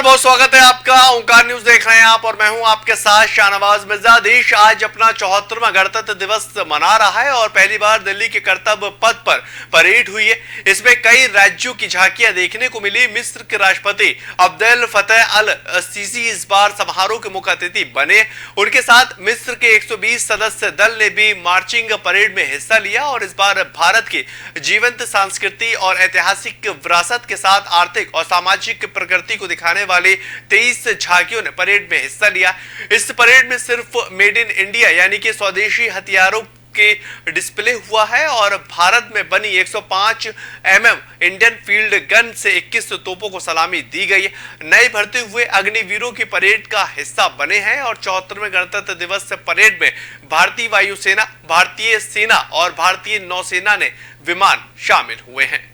बहुत स्वागत है आपका। ओंकार न्यूज देख रहे हैं आप और मैं हूं आपके साथ शाहनवाज मिर्जा। देश आज अपना 74वां गणतंत्र दिवस मना रहा है और पहली बार दिल्ली के कर्तव्य पथ पर परेड हुई है। इसमें कई राज्यों की झांकियां देखने को मिली। मिस्र के राष्ट्रपति अब्देल फतेह अल सीसी इस बार समारोह के मुख्य अतिथि बने। उनके साथ मिस्र के 120 सदस्य दल ने भी मार्चिंग परेड में हिस्सा लिया और इस बार भारत की जीवंत संस्कृति और ऐतिहासिक विरासत के साथ आर्थिक और सामाजिक प्रगति को दिखाने वाले 23 झांकियों ने परेड में हिस्सा लिया। इस परेड में सिर्फ मेड इन इंडिया यानी कि स्वदेशी हथियारों के डिस्प्ले हुआ है और भारत में बनी 105 इंडियन फील्ड गन से 21 तोपों को सलामी दी गई है। नए भर्ती हुए अग्निवीरों की परेड का हिस्सा बने हैं और 74वें गणतंत्र दिवस परेड में भारतीय वायुसेना, भारतीय सेना और भारतीय नौसेना ने विमान शामिल हुए हैं।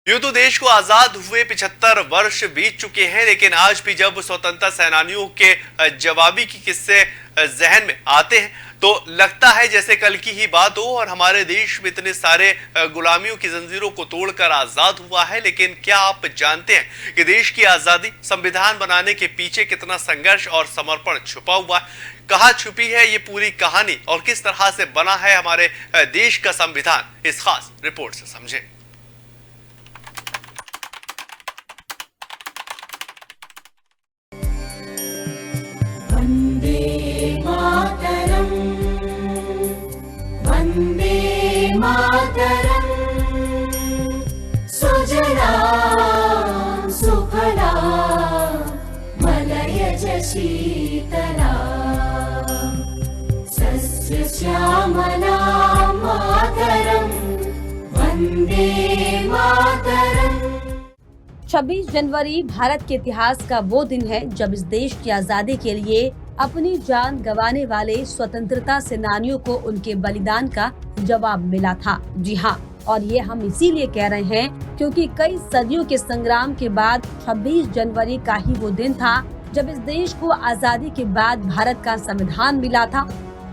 यूं तो देश को आजाद हुए 75 वर्ष बीत चुके हैं, लेकिन आज भी जब स्वतंत्रता सेनानियों के जवाबी की किस्से जहन में आते हैं तो लगता है जैसे कल की ही बात हो और हमारे देश में इतने सारे गुलामियों की जंजीरों को तोड़कर आजाद हुआ है। लेकिन क्या आप जानते हैं कि देश की आजादी, संविधान बनाने के पीछे कितना संघर्ष और समर्पण छुपा हुआ है? कहां छुपी है ये पूरी कहानी और किस तरह से बना है हमारे देश का संविधान, इस खास रिपोर्ट से समझें। वन्दे मातरम् सुजलां सुफलां मलयज शीतलां सस्यश्यामलां मातरम् वन्दे मातरम्। 26 जनवरी भारत के इतिहास का वो दिन है जब इस देश की आजादी के लिए अपनी जान गंवाने वाले स्वतंत्रता सेनानियों को उनके बलिदान का जवाब मिला था। जी हाँ, और ये हम इसीलिए कह रहे हैं क्योंकि कई सदियों के संग्राम के बाद 26 जनवरी का ही वो दिन था जब इस देश को आजादी के बाद भारत का संविधान मिला था,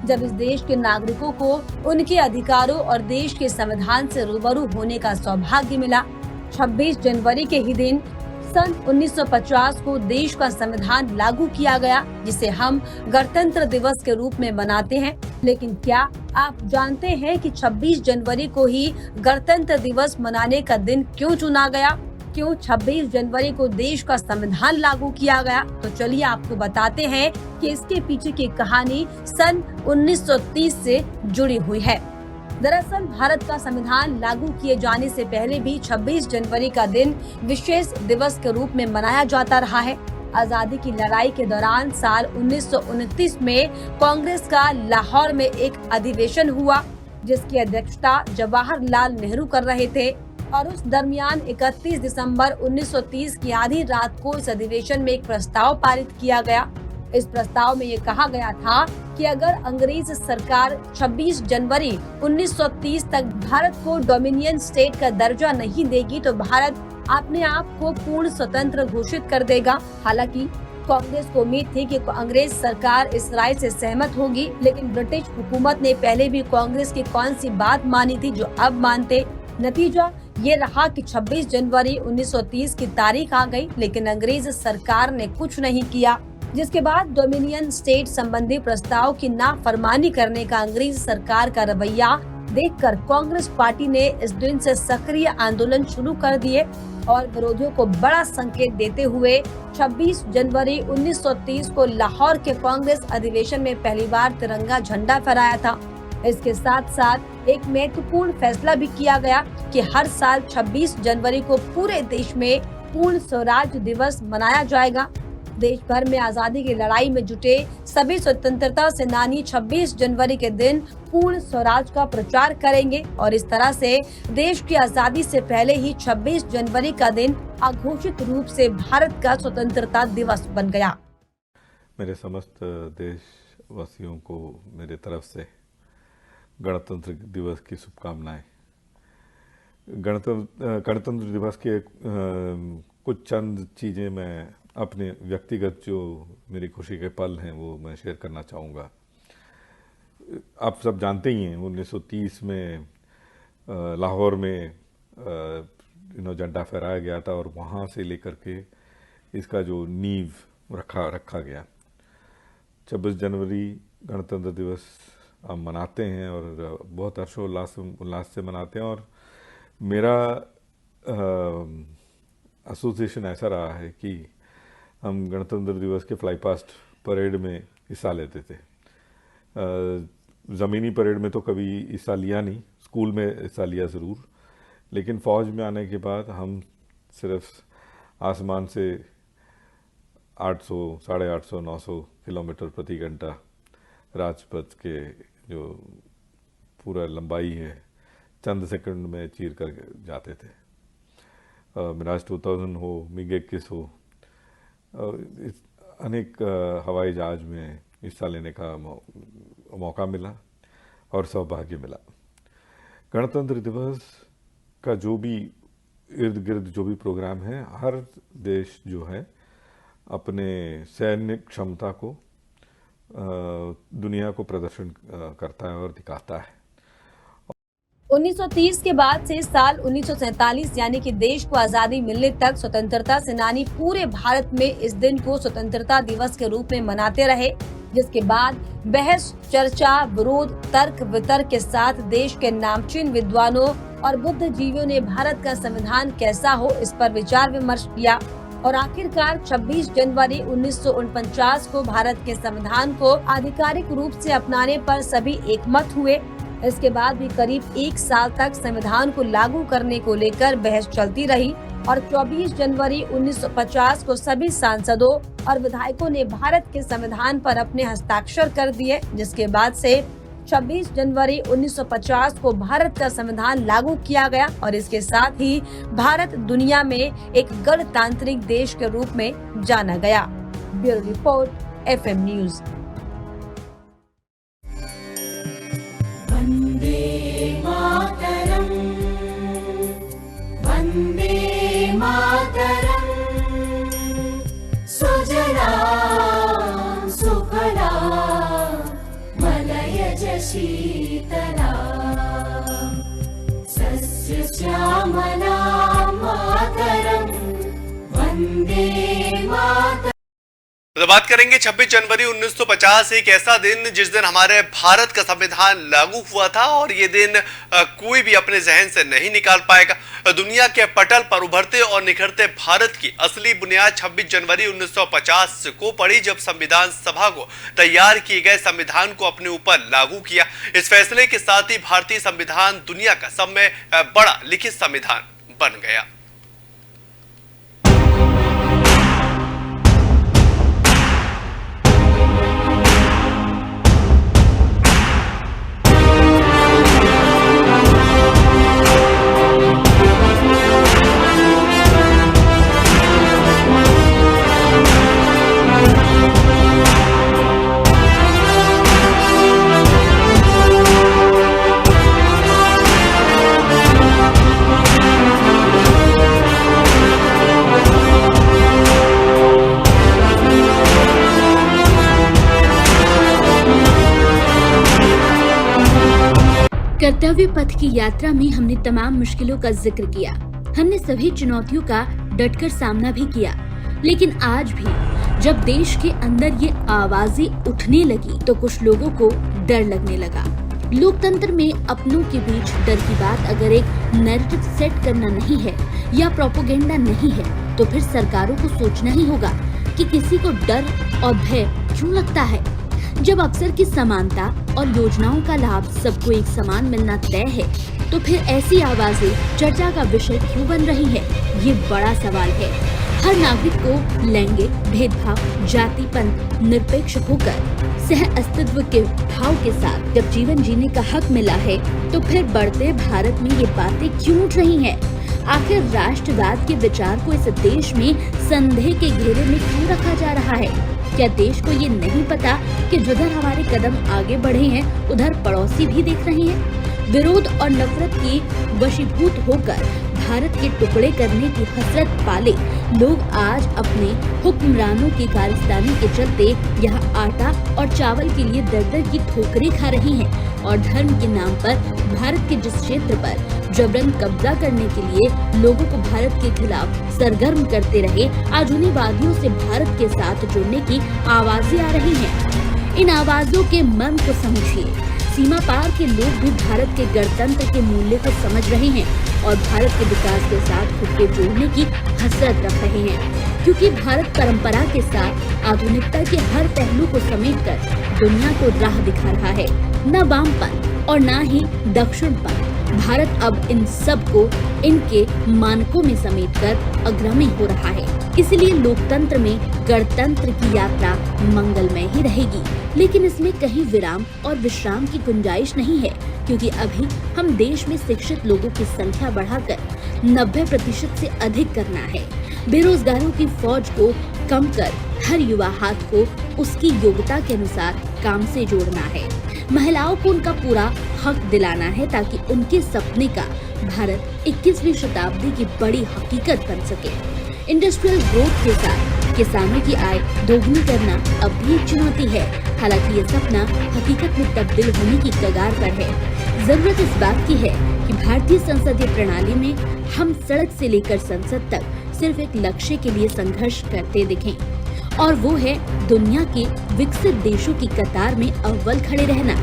जब इस देश के नागरिकों को उनके अधिकारों और देश के संविधान से रूबरू होने का सौभाग्य मिला। 26 जनवरी के ही दिन सन 1950 को देश का संविधान लागू किया गया, जिसे हम गणतंत्र दिवस के रूप में मनाते हैं। लेकिन क्या आप जानते हैं कि 26 जनवरी को ही गणतंत्र दिवस मनाने का दिन क्यों चुना गया? क्यों 26 जनवरी को देश का संविधान लागू किया गया? तो चलिए आपको बताते हैं कि इसके पीछे की कहानी सन 1930 से जुड़ी हुई है। दरअसल भारत का संविधान लागू किए जाने से पहले भी 26 जनवरी का दिन विशेष दिवस के रूप में मनाया जाता रहा है। आजादी की लड़ाई के दौरान साल 1929 में कांग्रेस का लाहौर में एक अधिवेशन हुआ, जिसकी अध्यक्षता जवाहरलाल नेहरू कर रहे थे और उस दरमियान 31 दिसंबर 1930 की आधी रात को इस अधिवेशन में एक प्रस्ताव पारित किया गया। इस प्रस्ताव में ये कहा गया था कि अगर अंग्रेज सरकार 26 जनवरी 1930 तक भारत को डोमिनियन स्टेट का दर्जा नहीं देगी तो भारत अपने आप को पूर्ण स्वतंत्र घोषित कर देगा। हालांकि कांग्रेस को उम्मीद थी कि अंग्रेज सरकार इस राय से सहमत होगी, लेकिन ब्रिटिश हुकूमत ने पहले भी कांग्रेस की कौन सी बात मानी थी जो अब मानते। नतीजा ये रहा कि 26 जनवरी 1930 की तारीख आ गई, लेकिन अंग्रेज सरकार ने कुछ नहीं किया, जिसके बाद डोमिनियन स्टेट संबंधी प्रस्ताव की नाफरमानी करने का अंग्रेज सरकार का रवैया देखकर कांग्रेस पार्टी ने इस दिन से सक्रिय आंदोलन शुरू कर दिए और विरोधियों को बड़ा संकेत देते हुए 26 जनवरी 1930 को लाहौर के कांग्रेस अधिवेशन में पहली बार तिरंगा झंडा फहराया था। इसके साथ साथ एक महत्वपूर्ण फैसला भी किया गया कि हर साल 26 जनवरी को पूरे देश में पूर्ण स्वराज दिवस मनाया जाएगा। देश भर में आजादी की लड़ाई में जुटे सभी स्वतंत्रता सेनानी 26 जनवरी के दिन पूर्ण स्वराज का प्रचार करेंगे और इस तरह से देश की आजादी से पहले ही 26 जनवरी का दिन अघोषित रूप से भारत का स्वतंत्रता दिवस बन गया। मेरे समस्त देशवासियों को मेरे तरफ से गणतंत्र दिवस की शुभकामनाएं। गणतंत्र दिवस के कुछ चंद चीज़ें मैं अपने व्यक्तिगत जो मेरी खुशी के पल हैं वो मैं शेयर करना चाहूँगा। आप सब जानते ही हैं 1930 में लाहौर में झंडा फहराया गया था और वहाँ से लेकर के इसका जो नींव रखा गया। 26 जनवरी गणतंत्र दिवस हम मनाते हैं और बहुत उल्लास से मनाते हैं और मेरा एसोसिएशन ऐसा रहा है कि हम गणतंत्र दिवस के फ्लाई पास्ट परेड में हिस्सा लेते थे। ज़मीनी परेड में तो कभी हिस्सा लिया नहीं, स्कूल में हिस्सा लिया ज़रूर, लेकिन फ़ौज में आने के बाद हम सिर्फ आसमान से 800, 850, 900 किलोमीटर प्रति घंटा राजपथ के जो पूरा लंबाई है चंद सेकंड में चीर कर जाते थे। मिराज 2000 हो, मिग 21 हो, अनेक हवाई जहाज में हिस्सा लेने का मौका मिला और सौभाग्य मिला। गणतंत्र दिवस का जो भी इर्द गिर्द जो भी प्रोग्राम है, हर देश जो है अपने सैन्य क्षमता को दुनिया को प्रदर्शन करता है और दिखाता है। 1930 के बाद से साल 1947 यानी कि देश को आजादी मिलने तक स्वतंत्रता सेनानी पूरे भारत में इस दिन को स्वतंत्रता दिवस के रूप में मनाते रहे, जिसके बाद बहस, चर्चा, विरोध, तर्क वितर्क के साथ देश के नामचीन विद्वानों और बुद्धिजीवियों ने भारत का संविधान कैसा हो इस पर विचार विमर्श किया और आखिरकार 26 जनवरी 1949 को भारत के संविधान को आधिकारिक रूप से अपनाने पर सभी एकमत हुए। इसके बाद भी करीब 1 साल तक संविधान को लागू करने को लेकर बहस चलती रही और 24 जनवरी 1950 को सभी सांसदों और विधायकों ने भारत के संविधान पर अपने हस्ताक्षर कर दिए, जिसके बाद से 26 जनवरी 1950 को भारत का संविधान लागू किया गया और इसके साथ ही भारत दुनिया में एक गणतांत्रिक देश के रूप में जाना गया। Bureau report, FM news. Vande Mataram, Vande Mataram, सुजलां सुफलां मलयज शीतलां सस्यश्यामलां मातरम्, वन्दे मातरम्। तो बात करेंगे 26 जनवरी 1950, एक ऐसा दिन जिस दिन हमारे भारत का संविधान लागू हुआ था और ये दिन कोई भी अपने जहन से नहीं निकाल पाएगा। दुनिया के पटल पर उभरते और निखरते भारत की असली बुनियाद 26 जनवरी 1950 को पड़ी, जब संविधान सभा को तैयार किए गए संविधान को अपने ऊपर लागू किया। इस फैसले के साथ ही भारतीय संविधान दुनिया का सब में बड़ा लिखित संविधान बन गया। कर्तव्य पथ की यात्रा में हमने तमाम मुश्किलों का जिक्र किया, हमने सभी चुनौतियों का डटकर सामना भी किया, लेकिन आज भी जब देश के अंदर ये आवाजें उठने लगी तो कुछ लोगों को डर लगने लगा। लोकतंत्र में अपनों के बीच डर की बात अगर एक नैरेटिव सेट करना नहीं है या प्रोपेगेंडा नहीं है तो फिर सरकारों को सोचना ही होगा कि किसी को डर और भय क्यों लगता है। जब अवसर की समानता और योजनाओं का लाभ सबको एक समान मिलना तय है तो फिर ऐसी आवाजें चर्चा का विषय क्यों बन रही है, ये बड़ा सवाल है। हर नागरिक को लैंगिक भेदभाव, जाति, पंथ निरपेक्ष होकर सह अस्तित्व के भाव के साथ जब जीवन जीने का हक मिला है तो फिर बढ़ते भारत में ये बातें क्यों उठ रही हैं? आखिर राष्ट्रवाद के विचार को इस देश में संदेह के घेरे में क्यों रखा जा रहा है? क्या देश को ये नहीं पता कि जिधर हमारे कदम आगे बढ़े हैं उधर पड़ोसी भी देख रहे हैं? विरोध और नफरत की वशीभूत होकर भारत के टुकड़े करने की हसरत पाले लोग आज अपने हुक्मरानों की कारस्तानी के चलते यहाँ आटा और चावल के लिए दर दर की ठोकरें खा रही हैं और धर्म के नाम पर भारत के जिस क्षेत्र पर जबरन कब्जा करने के लिए लोगों को भारत के खिलाफ सरगर्म करते रहे, आज उन्हीं वादियों से भारत के साथ जुड़ने की आवाजें आ रही हैं। इन आवाजों के मर्म को समझिए। सीमा पार के लोग भी भारत के गणतंत्र के मूल्य को समझ रहे हैं और भारत के विकास के साथ खुद को जोड़ने की हसरत रख रहे हैं, क्योंकि भारत परंपरा के साथ आधुनिकता के हर पहलू को समेटकर दुनिया को राह दिखा रहा है। न वामपंथ और न ही दक्षिणपंथ, भारत अब इन सब को इनके मानकों में समेटकर अग्रणी हो रहा है। इसलिए लोकतंत्र में गणतंत्र की यात्रा मंगलमय ही रहेगी, लेकिन इसमें कहीं विराम और विश्राम की गुंजाइश नहीं है, क्योंकि अभी हम देश में शिक्षित लोगों की संख्या बढ़ाकर 90% से अधिक करना है। बेरोजगारों की फौज को कम कर हर युवा हाथ को उसकी योग्यता के अनुसार काम से जोड़ना है। महिलाओं को उनका पूरा हक दिलाना है ताकि उनके सपने का भारत 21वीं शताब्दी की बड़ी हकीकत बन सके। इंडस्ट्रियल ग्रोथ के साथ किसानों की आय दोगुनी करना अब भी एक चुनौती है, हालांकि ये सपना हकीकत में तब्दील होने की कगार पर है। जरूरत इस बात की है कि भारतीय संसदीय प्रणाली में हम सड़क से लेकर संसद तक सिर्फ एक लक्ष्य के लिए संघर्ष करते दिखें, और वो है दुनिया के विकसित देशों की कतार में अव्वल खड़े रहना।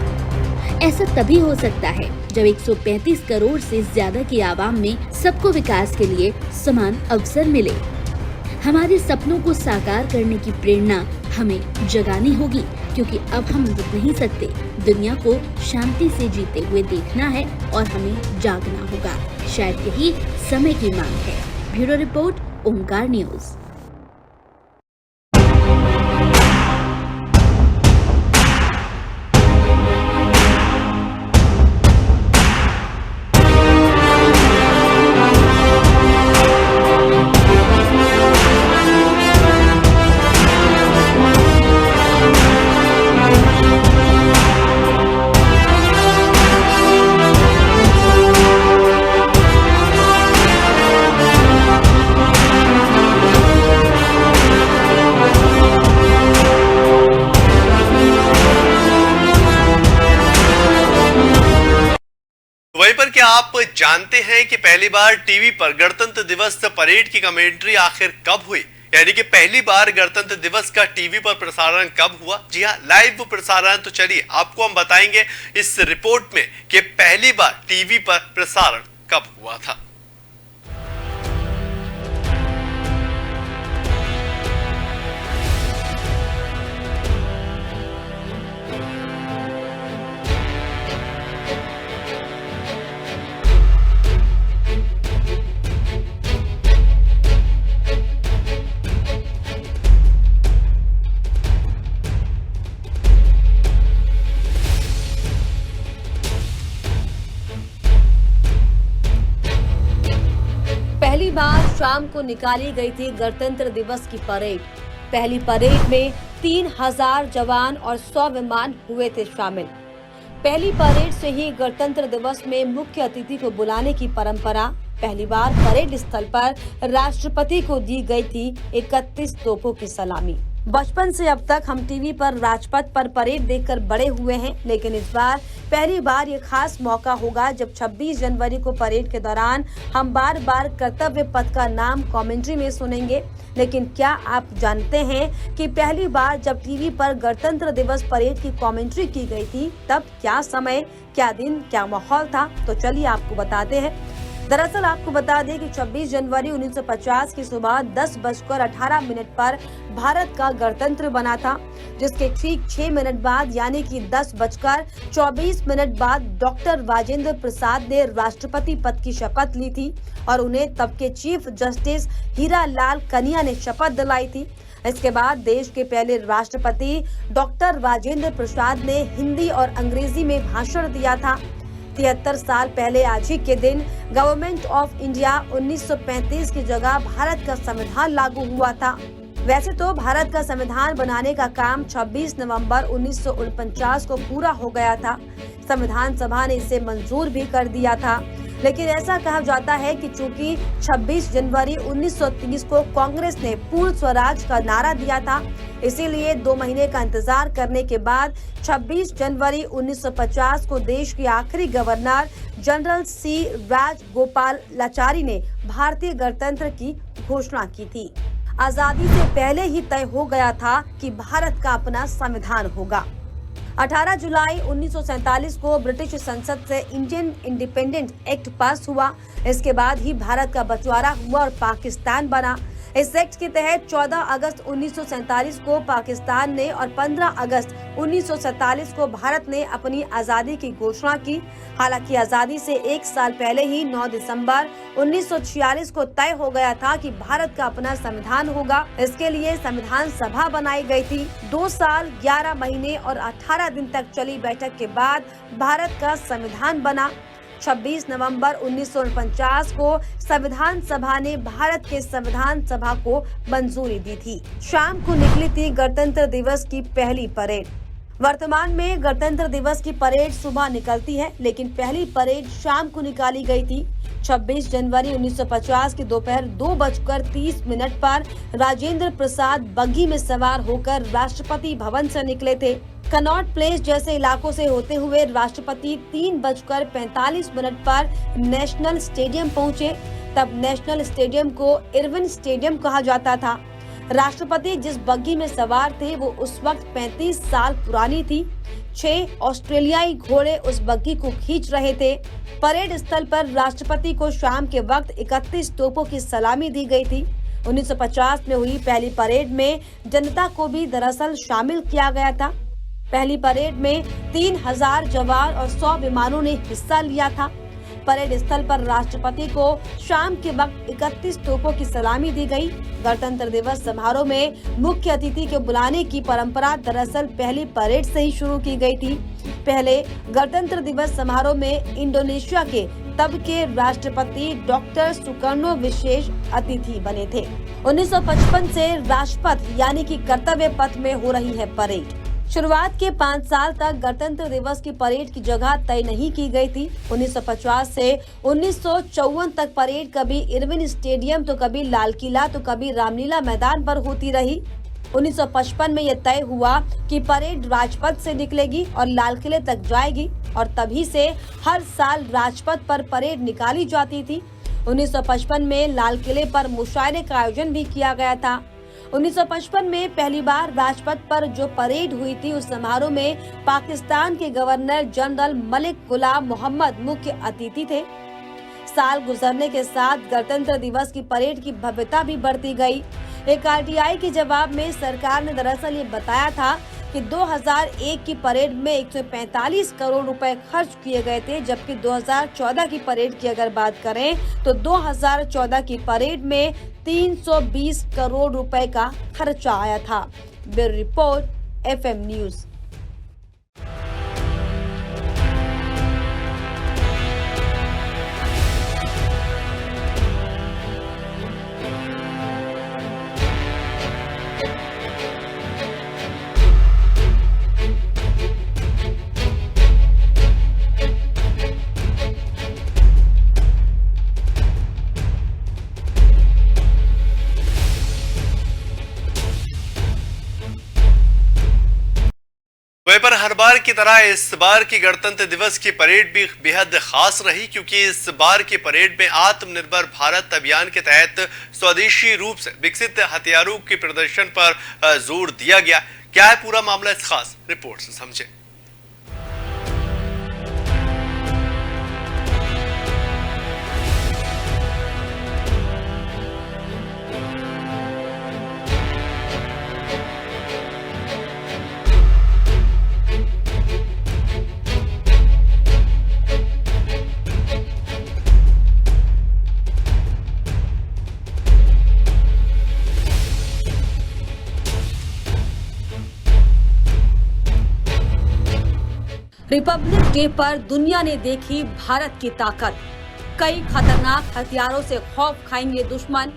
ऐसा तभी हो सकता है जब 135 करोड़ से ज्यादा की आवाम में सबको विकास के लिए समान अवसर मिले। हमारे सपनों को साकार करने की प्रेरणा हमें जगानी होगी, क्योंकि अब हम रुक नहीं सकते। दुनिया को शांति से जीते हुए देखना है और हमें जागना होगा। शायद यही समय की मांग है। ब्यूरो रिपोर्ट, ओंकार न्यूज। वहीं पर क्या आप जानते हैं कि पहली बार टीवी पर गणतंत्र दिवस परेड की कमेंट्री आखिर कब हुई? यानी कि पहली बार गणतंत्र दिवस का टीवी पर प्रसारण कब हुआ? जी हाँ, लाइव प्रसारण। तो चलिए आपको हम बताएंगे इस रिपोर्ट में कि पहली बार टीवी पर प्रसारण कब हुआ था। पहली बार शाम को निकाली गई थी गणतंत्र दिवस की परेड। पहली परेड में 3000 जवान और 100 विमान हुए थे शामिल। पहली परेड से ही गणतंत्र दिवस में मुख्य अतिथि को बुलाने की परंपरा। पहली बार परेड स्थल पर राष्ट्रपति को दी गई थी 31 तोपों की सलामी। बचपन से अब तक हम टीवी पर राजपथ पर परेड देखकर बड़े हुए हैं, लेकिन इस बार पहली बार ये खास मौका होगा जब 26 जनवरी को परेड के दौरान हम बार बार कर्तव्य पथ का नाम कमेंट्री में सुनेंगे। लेकिन क्या आप जानते हैं कि पहली बार जब टीवी पर गणतंत्र दिवस परेड की कमेंट्री की गई थी तब क्या समय, क्या दिन, क्या माहौल था? तो चलिए आपको बताते हैं। दरअसल आपको बता दें कि 26 जनवरी 1950 की सुबह 10:18 पर भारत का गणतंत्र बना था, जिसके ठीक 6 मिनट बाद यानी कि 10:24 बाद डॉक्टर राजेंद्र प्रसाद ने राष्ट्रपति पद की शपथ ली थी और उन्हें तब के चीफ जस्टिस हीरा लाल कन्या ने शपथ दिलाई थी। इसके बाद देश के पहले राष्ट्रपति डॉक्टर राजेंद्र प्रसाद ने हिंदी और अंग्रेजी में भाषण दिया था। 73 साल पहले आज ही के दिन गवर्नमेंट ऑफ इंडिया 1935 की जगह भारत का संविधान लागू हुआ था। वैसे तो भारत का संविधान बनाने का काम 26 नवंबर 1949 को पूरा हो गया था। संविधान सभा ने इसे मंजूर भी कर दिया था, लेकिन ऐसा कहा जाता है कि चूंकि 26 जनवरी 1930 को कांग्रेस ने पूर्ण स्वराज का नारा दिया था, इसीलिए 2 महीने का इंतजार करने के बाद 26 जनवरी 1950 को देश के आखिरी गवर्नर जनरल सी राजगोपालाचारी ने भारतीय गणतंत्र की घोषणा की थी। आजादी से पहले ही तय हो गया था कि भारत का अपना संविधान होगा। 18 जुलाई 1947 को ब्रिटिश संसद से इंडियन इंडिपेंडेंस एक्ट पास हुआ। इसके बाद ही भारत का बंटवारा हुआ और पाकिस्तान बना। इस एक्ट के तहत 14 अगस्त 1947 को पाकिस्तान ने और 15 अगस्त 1947 को भारत ने अपनी आजादी की घोषणा की। हालांकि आजादी से 1 साल पहले ही 9 दिसंबर 1946 को तय हो गया था कि भारत का अपना संविधान होगा। इसके लिए संविधान सभा बनाई गई थी। 2 साल 11 महीने और 18 दिन तक चली बैठक के बाद भारत का संविधान बना। 26 नवंबर 1949 को संविधान सभा ने भारत के संविधान सभा को मंजूरी दी थी। शाम को निकली थी गणतंत्र दिवस की पहली परेड। वर्तमान में गणतंत्र दिवस की परेड सुबह निकलती है, लेकिन पहली परेड शाम को निकाली गई थी। 26 जनवरी 1950 के दोपहर 2:30 पर राजेंद्र प्रसाद बग्घी में सवार होकर राष्ट्रपति भवन से निकले थे। कनॉट प्लेस जैसे इलाकों से होते हुए राष्ट्रपति 3:45 पर नेशनल स्टेडियम पहुंचे। तब नेशनल स्टेडियम को इरविन स्टेडियम कहा जाता था। राष्ट्रपति जिस बग्घी में सवार थे वो उस वक्त 35 साल पुरानी थी। 6 ऑस्ट्रेलियाई घोड़े उस बग्घी को खींच रहे थे। परेड स्थल पर राष्ट्रपति को शाम के वक्त 31 तोपों की सलामी दी गई थी। 1950 में हुई पहली परेड में जनता को भी दरअसल शामिल किया गया था। पहली परेड में 3000 जवान और 100 विमानों ने हिस्सा लिया था। परेड स्थल पर राष्ट्रपति को शाम के वक्त 31 तोपों की सलामी दी गई। गणतंत्र दिवस समारोह में मुख्य अतिथि के बुलाने की परंपरा दरअसल पहली परेड से ही शुरू की गई थी। पहले गणतंत्र दिवस समारोह में इंडोनेशिया के तब के राष्ट्रपति डॉक्टर सुकर्णो विशेष अतिथि बने थे। 1955 से राजपथ यानी कि कर्तव्य पथ में हो रही है परेड। शुरुआत के 5 साल तक गणतंत्र दिवस की परेड की जगह तय नहीं की गई थी। 1950 से 1954 तक परेड कभी इरविन स्टेडियम तो कभी लाल किला तो कभी रामलीला मैदान पर होती रही। 1955 में यह तय हुआ कि परेड राजपथ से निकलेगी और लाल किले तक जाएगी और तभी से हर साल राजपथ पर परेड निकाली जाती थी। 1955 में लाल किले पर मुशायरे का आयोजन भी किया गया था। 1955 में पहली बार राजपथ पर जो परेड हुई थी उस समारोह में पाकिस्तान के गवर्नर जनरल मलिक गुलाम मोहम्मद मुख्य अतिथि थे। साल गुजरने के साथ गणतंत्र दिवस की परेड की भव्यता भी बढ़ती गई। एक आरटीआई के जवाब में सरकार ने दरअसल ये बताया था कि 2001 की परेड में 145 करोड़ रुपए खर्च किए गए थे, जबकि 2014 की परेड की अगर बात करें तो 2014 की परेड में 320 करोड़ रुपए का खर्चा आया था। Bureau report FM news. वहीं पर हर बार की तरह इस बार की गणतंत्र दिवस की परेड भी बेहद खास रही, क्योंकि इस बार की परेड में आत्मनिर्भर भारत अभियान के तहत स्वदेशी रूप से विकसित हथियारों के प्रदर्शन पर जोर दिया गया। क्या है पूरा मामला, इस खास रिपोर्ट से समझे। रिपब्लिक डे पर दुनिया ने देखी भारत की ताकत। कई खतरनाक हथियारों से खौफ खाएंगे दुश्मन।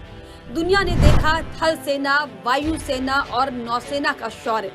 दुनिया ने देखा थल सेना, वायु सेना और नौसेना का शौर्य।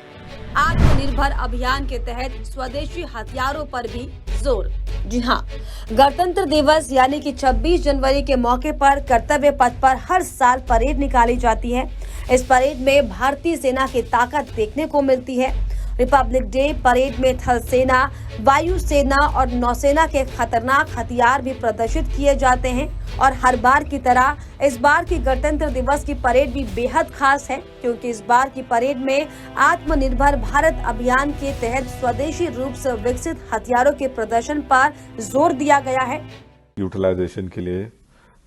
आत्मनिर्भर अभियान के तहत स्वदेशी हथियारों पर भी जोर। जी हाँ, गणतंत्र दिवस यानी कि 26 जनवरी के मौके पर कर्तव्य पथ पर हर साल परेड निकाली जाती है। इस परेड में भारतीय सेना की ताकत देखने को मिलती है। रिपब्लिक डे परेड में थल सेना, वायु सेना और नौसेना के खतरनाक हथियार भी प्रदर्शित किए जाते हैं। और हर बार की तरह इस बार की गणतंत्र दिवस की परेड भी बेहद खास है, क्योंकि इस बार की परेड में आत्मनिर्भर भारत अभियान के तहत स्वदेशी रूप से विकसित हथियारों के प्रदर्शन पर जोर दिया गया है। यूटिलाइजेशन के लिए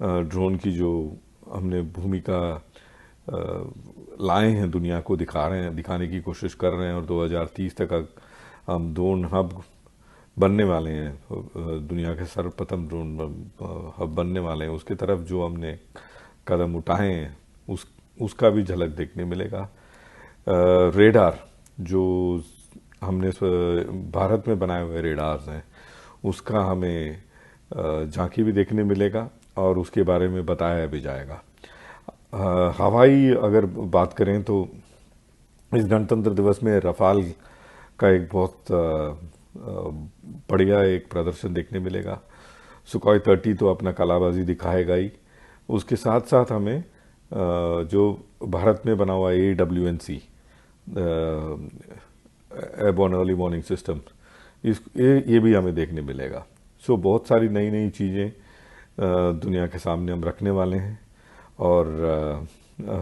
ड्रोन की जो हमने भूमिका लाए हैं, दुनिया को दिखाने की कोशिश कर रहे हैं और 2030 तक हम ड्रोन हब बनने वाले हैं, दुनिया के सर्वप्रथम ड्रोन हब बनने वाले हैं। उसकी तरफ जो हमने कदम उठाए हैं उसका भी झलक देखने मिलेगा। रेडार जो हमने भारत में बनाए हुए रेडार्स हैं उसका हमें झांकी भी देखने मिलेगा और उसके बारे में बताया भी जाएगा। हवाई अगर बात करें तो इस गणतंत्र दिवस में रफाल का एक बहुत बढ़िया एक प्रदर्शन देखने मिलेगा। सुखोई 30 तो अपना कलाबाजी दिखाएगा ही, उसके साथ साथ हमें जो भारत में बना हुआ AWNC airborne early warning system, ये भी हमें देखने मिलेगा। सो बहुत सारी नई नई चीज़ें दुनिया के सामने हम रखने वाले हैं और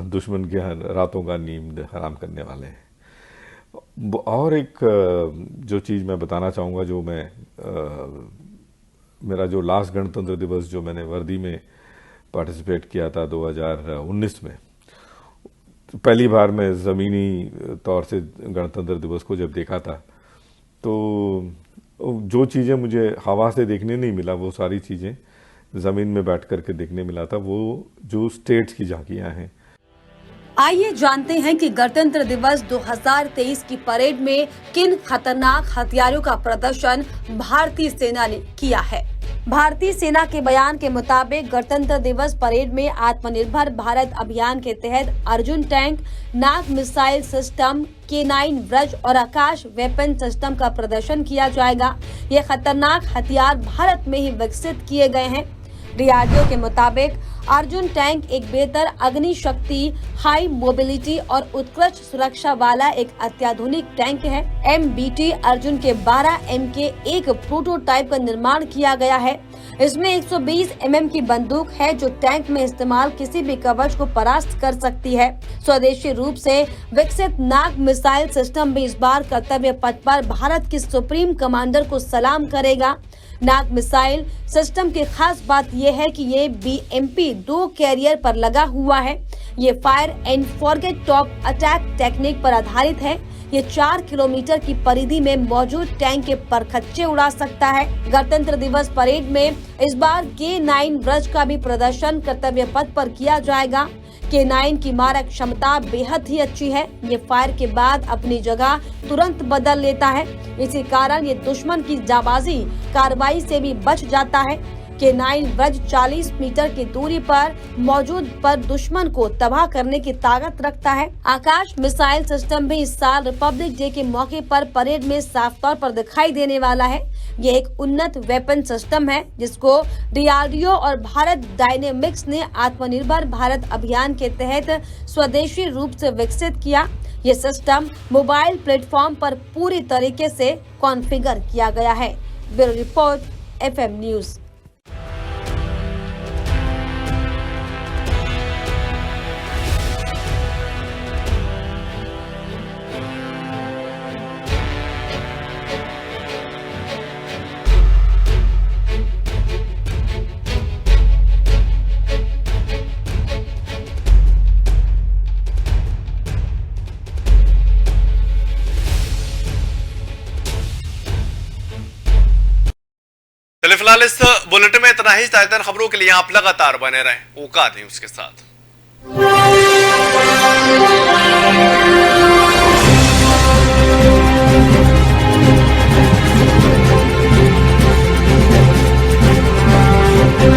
दुश्मन के रातों का नींद हराम करने वाले हैं। और एक जो चीज़ मैं बताना चाहूँगा, जो मेरा जो लास्ट गणतंत्र दिवस जो मैंने वर्दी में पार्टिसिपेट किया था 2019 में, तो पहली बार मैं ज़मीनी तौर से गणतंत्र दिवस को जब देखा था तो जो चीज़ें मुझे हवा से देखने नहीं मिला वो सारी चीज़ें ज़मीन में बैठ करके देखने मिला था, वो जो स्टेट्स की झांकियाँ हैं। आइए जानते हैं कि गणतंत्र दिवस 2023 की परेड में किन खतरनाक हथियारों का प्रदर्शन भारतीय सेना ने किया है। भारतीय सेना के बयान के मुताबिक गणतंत्र दिवस परेड में आत्मनिर्भर भारत अभियान के तहत अर्जुन टैंक, नाग मिसाइल सिस्टम, K9 व्रज और आकाश वेपन सिस्टम का प्रदर्शन किया जाएगा। ये खतरनाक हथियार भारत में ही विकसित किए गए हैं। डीआरडीओ के मुताबिक अर्जुन टैंक एक बेहतर अग्नि शक्ति, हाई मोबिलिटी और उत्कृष्ट सुरक्षा वाला एक अत्याधुनिक टैंक है। MBT अर्जुन के 12M के एक प्रोटोटाइप का निर्माण किया गया है। इसमें 120 mm की बंदूक है जो टैंक में इस्तेमाल किसी भी कवच को परास्त कर सकती है। स्वदेशी रूप से विकसित नाग मिसाइल सिस्टम भी इस बार कर्तव्य पथ पर भारत के सुप्रीम कमांडर को सलाम करेगा। नाग मिसाइल सिस्टम की खास बात यह है कि ये BMP 2 कैरियर पर लगा हुआ है। ये fire and forget top attack technique पर आधारित है। ये 4 किलोमीटर की परिधि में मौजूद टैंक के परखच्चे उड़ा सकता है। गणतंत्र दिवस परेड में इस बार K9 व्रज का भी प्रदर्शन कर्तव्य पथ पर किया जाएगा। K9 की मारक क्षमता बेहद ही अच्छी है। ये फायर के बाद अपनी जगह तुरंत बदल लेता है। इसी कारण ये दुश्मन की जाबाजी कार्रवाई से भी बच जाता है। K9 व्रज 40 मीटर की दूरी पर मौजूद पर दुश्मन को तबाह करने की ताकत रखता है। आकाश मिसाइल सिस्टम भी इस साल रिपब्लिक डे के मौके पर परेड में साफ तौर पर दिखाई देने वाला है। ये एक उन्नत वेपन सिस्टम है जिसको डीआरडीओ और भारत डायनेमिक्स ने आत्मनिर्भर भारत अभियान के तहत स्वदेशी रूप से विकसित किया। ये सिस्टम मोबाइल प्लेटफॉर्म पर पूरी तरीके से कॉन्फ़िगर किया गया है। Bureau report, FM news. चलिए फिलहाल इस बुलेटिन में इतना ही। ताज़ा खबरों के लिए आप लगातार बने रहें औकात न्यूज़ के साथ।